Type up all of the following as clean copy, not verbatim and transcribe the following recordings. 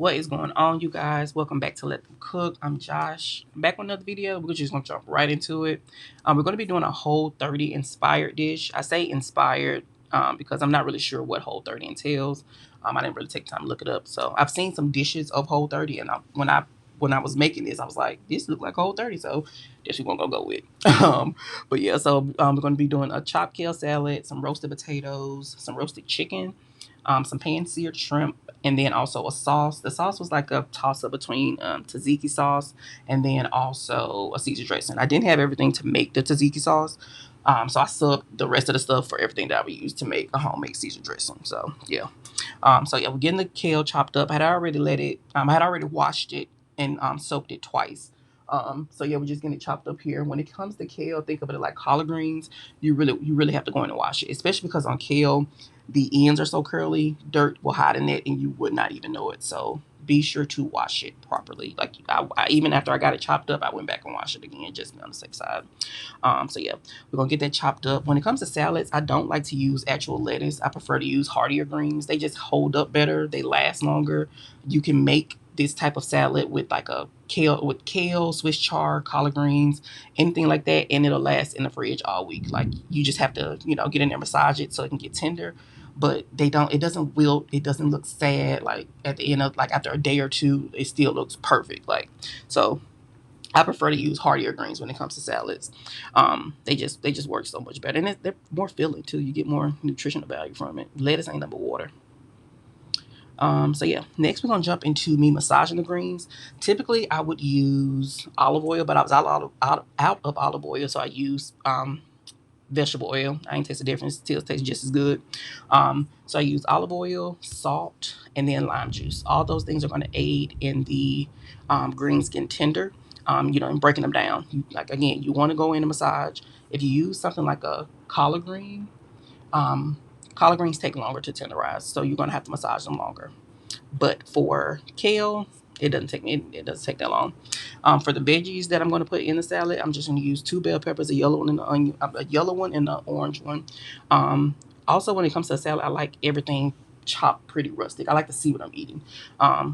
What is going on, you guys? Welcome back to Let Them Cook. I'm Josh. Back with another video. We're just going to jump right into it. We're going to be doing a Whole30 inspired dish. I say inspired because I'm not really sure what Whole30 entails. I didn't really take time to look it up. So I've seen some dishes of Whole30, and when I was making this, I was like, this looks like Whole30, so that's what we're going to go with. But yeah, so we're going to be doing a chopped kale salad, some roasted potatoes, some roasted chicken, some pan-seared shrimp, and then also a sauce. The sauce was like a toss-up between tzatziki sauce and then also a Caesar dressing. I didn't have everything to make the tzatziki sauce, so I subbed the rest of the stuff for everything that I would use to make a homemade Caesar dressing. So yeah, we're getting the kale chopped up. I had already washed it and soaked it twice. So yeah, we're just getting it chopped up here. When it comes to kale, think of it like collard greens. You really have to go in and wash it, especially because on kale, the ends are so curly, dirt will hide in it and you would not even know it. So be sure to wash it properly. Like even after I got it chopped up, I went back and washed it again just to be on the safe side. So yeah, we're gonna get that chopped up. When it comes to salads, I don't like to use actual lettuce. I prefer to use heartier greens. They just hold up better. They last longer. You can make this type of salad with like a kale, Swiss chard, collard greens, anything like that, and it'll last in the fridge all week. Like you just have to, get in there, massage it so it can get tender. But it doesn't wilt, it doesn't look sad. Like at the end of, like after a day or two, it still looks perfect. Like, so I prefer to use heartier greens when it comes to salads. They just work so much better, and they're more filling too. You get more nutritional value from it. Lettuce ain't number water. So yeah, next we're gonna jump into me massaging the greens. Typically, I would use olive oil, but I was out of olive oil, so I use vegetable oil. I ain't taste the difference. Still tastes just as good. So I use olive oil, salt, and then lime juice. All those things are going to aid in the greens getting tender. And breaking them down. Like again, you want to go in and massage. If you use something like a collard green, um, collard greens take longer to tenderize, so you're going to have to massage them longer. But for kale, it doesn't take that long. For the veggies that I'm going to put in the salad, I'm just going to use two bell peppers, a yellow one and a yellow one and an orange one. Also, when it comes to a salad, I like everything chopped pretty rustic. I like to see what I'm eating.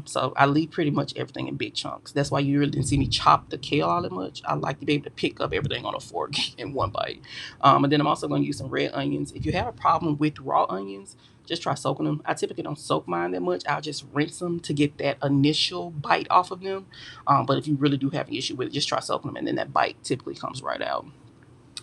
So I leave pretty much everything in big chunks. That's why you really didn't see me chop the kale all that much. I like to be able to pick up everything on a fork in one bite. And then I'm also going to use some red onions. If you have a problem with raw onions, just try soaking them. I typically don't soak mine that much. I'll just rinse them to get that initial bite off of them. But if you really do have an issue with it, just try soaking them, and then that bite typically comes right out.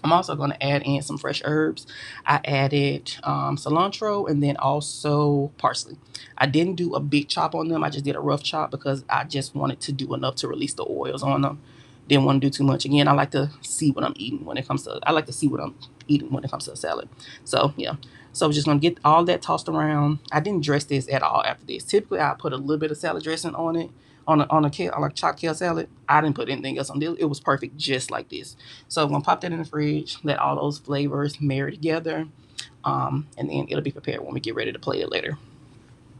I'm also going to add in some fresh herbs. I added cilantro and then also parsley. I didn't do a big chop on them. I just did a rough chop because I just wanted to do enough to release the oils on them. Didn't want to do too much. Again, I like to see what I'm eating when it comes to. I like to see what I'm eating when it comes to a salad. So yeah. So we're just gonna get all that tossed around. I didn't dress this at all after this. Typically, I put a little bit of salad dressing on it on a chopped kale salad. I didn't put anything else on it. It was perfect just like this. So I'm gonna pop that in the fridge, let all those flavors marry together, and then it'll be prepared when we get ready to plate it later.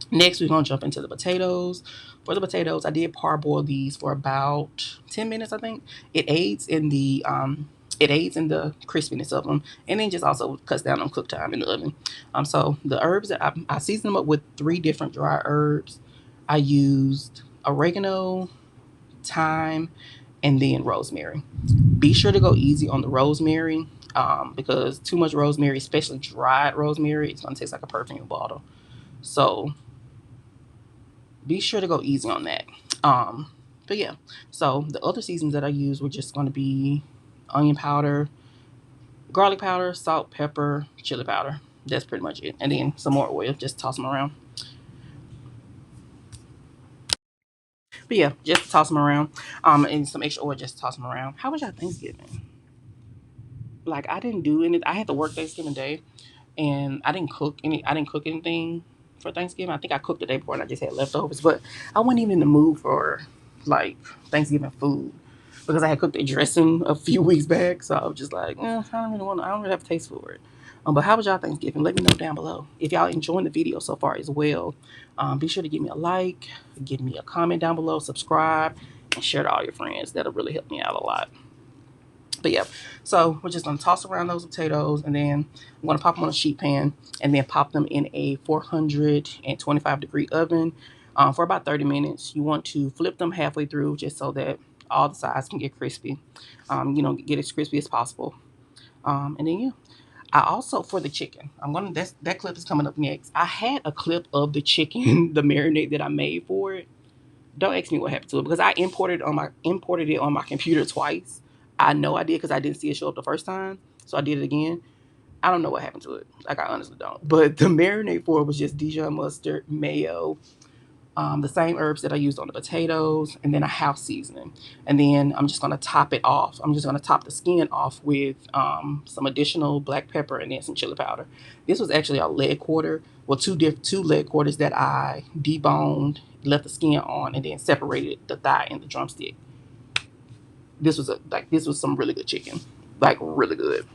Next, we're gonna jump into the potatoes. For the potatoes, I did parboil these for about 10 minutes, I think. It aids in the crispiness of them, and then just also cuts down on cook time in the oven. So the herbs that I seasoned them up with three different dry herbs. I used oregano, thyme, and then rosemary. Be sure to go easy on the rosemary, because too much rosemary, especially dried rosemary, it's gonna taste like a perfume bottle. So be sure to go easy on that. But yeah, so the other seasons that I used were just going to be onion powder, garlic powder, salt, pepper, chili powder. That's pretty much it. And then some more oil. Just toss them around. But yeah, just toss them around. And some extra oil. Just toss them around. How was your Thanksgiving? Like I didn't do any. I had to work Thanksgiving Day, and I didn't cook any. I didn't cook anything for Thanksgiving. I think I cooked the day before, and I just had leftovers. But I wasn't even in the mood for like Thanksgiving food because I had cooked a dressing a few weeks back. So I was just like, I don't really want. I don't really have a taste for it. But how was y'all Thanksgiving? Let me know down below. If y'all enjoying the video so far as well, be sure to give me a like, give me a comment down below, subscribe, and share to all your friends. That'll really help me out a lot. But yeah, so we're just gonna toss around those potatoes, and then I'm gonna pop them on a sheet pan, and then pop them in a 425-degree oven. for about 30 minutes. You want to flip them halfway through just so that all the sides can get crispy. Get as crispy as possible. And then yeah, I also for the chicken. That clip is coming up next. I had a clip of the chicken, the marinade that I made for it. Don't ask me what happened to it because I imported it on my computer twice. I know I did because I didn't see it show up the first time, so I did it again. I don't know what happened to it. Like I honestly don't. But the marinade for it was just Dijon mustard, mayo, the same herbs that I used on the potatoes, and then a house seasoning. And then I'm just gonna top it off. I'm just gonna top the skin off with some additional black pepper and then some chili powder. This was actually a leg quarter. Well, two leg quarters that I deboned, left the skin on, and then separated the thigh and the drumstick. This was some really good chicken, like really good.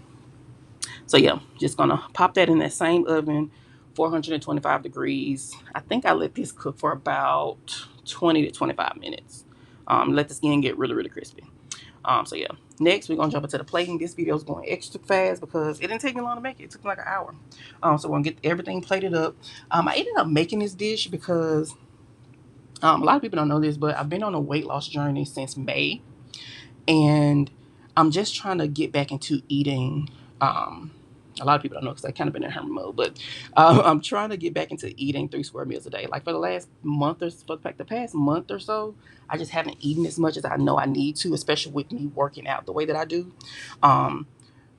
So yeah, just gonna pop that in that same oven, 425 degrees. I think I let this cook for about 20 to 25 minutes. Let the skin get really, really crispy. So yeah, next we're gonna jump into the plating. This video is going extra fast because it didn't take me long to make it. It took me like an hour. So we're gonna get everything plated up. I ended up making this dish because a lot of people don't know this, but I've been on a weight loss journey since May, and I'm just trying to get back into eating. A lot of people don't know because I kind of been in hermit mode, but I'm trying to get back into eating 3 square meals a day. Like for the last month or for the past month or so, I just haven't eaten as much as I know I need to, especially with me working out the way that I do.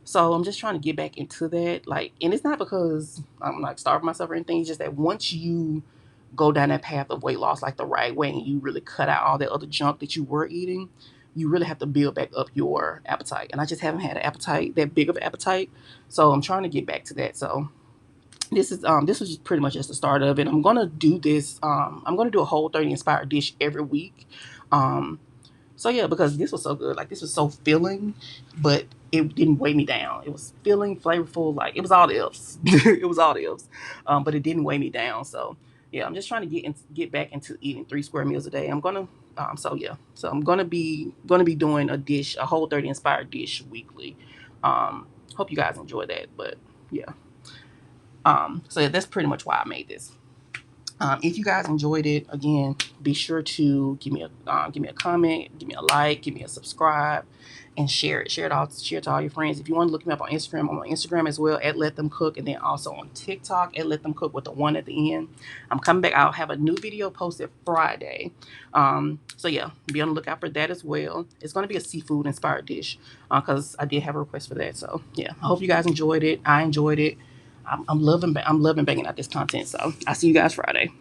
So I'm just trying to get back into that. Like, and it's not because I'm like starving myself or anything. It's just that once you go down that path of weight loss like the right way and you really cut out all that other junk that you were eating, you really have to build back up your appetite. And I just haven't had an appetite, that big of an appetite. So I'm trying to get back to that. So this was just pretty much just the start of it. I'm gonna do this. I'm gonna do a Whole30 inspired dish every week. So yeah, because this was so good. Like this was so filling, but it didn't weigh me down. It was filling, flavorful. Like it was all the else. It was all the else. But it didn't weigh me down. So yeah, I'm just trying to get back into eating 3 square meals a day. I'm gonna so yeah, so I'm gonna be doing a dish, a Whole30 inspired dish weekly. Hope you guys enjoy that. But yeah, so yeah, that's pretty much why I made this. If you guys enjoyed it, again, be sure to give me a comment, give me a like, give me a subscribe, and share it. Share it to all your friends. If you want to look me up on Instagram, I'm on Instagram as well at Let Them Cook, and then also on TikTok at Let Them Cook with the 1 at the end. I'm coming back. I'll have a new video posted Friday. So yeah, be on the lookout for that as well. It's going to be a seafood inspired dish because I did have a request for that. So yeah, I hope you guys enjoyed it. I enjoyed it. I'm loving banging out this content. So I'll see you guys Friday.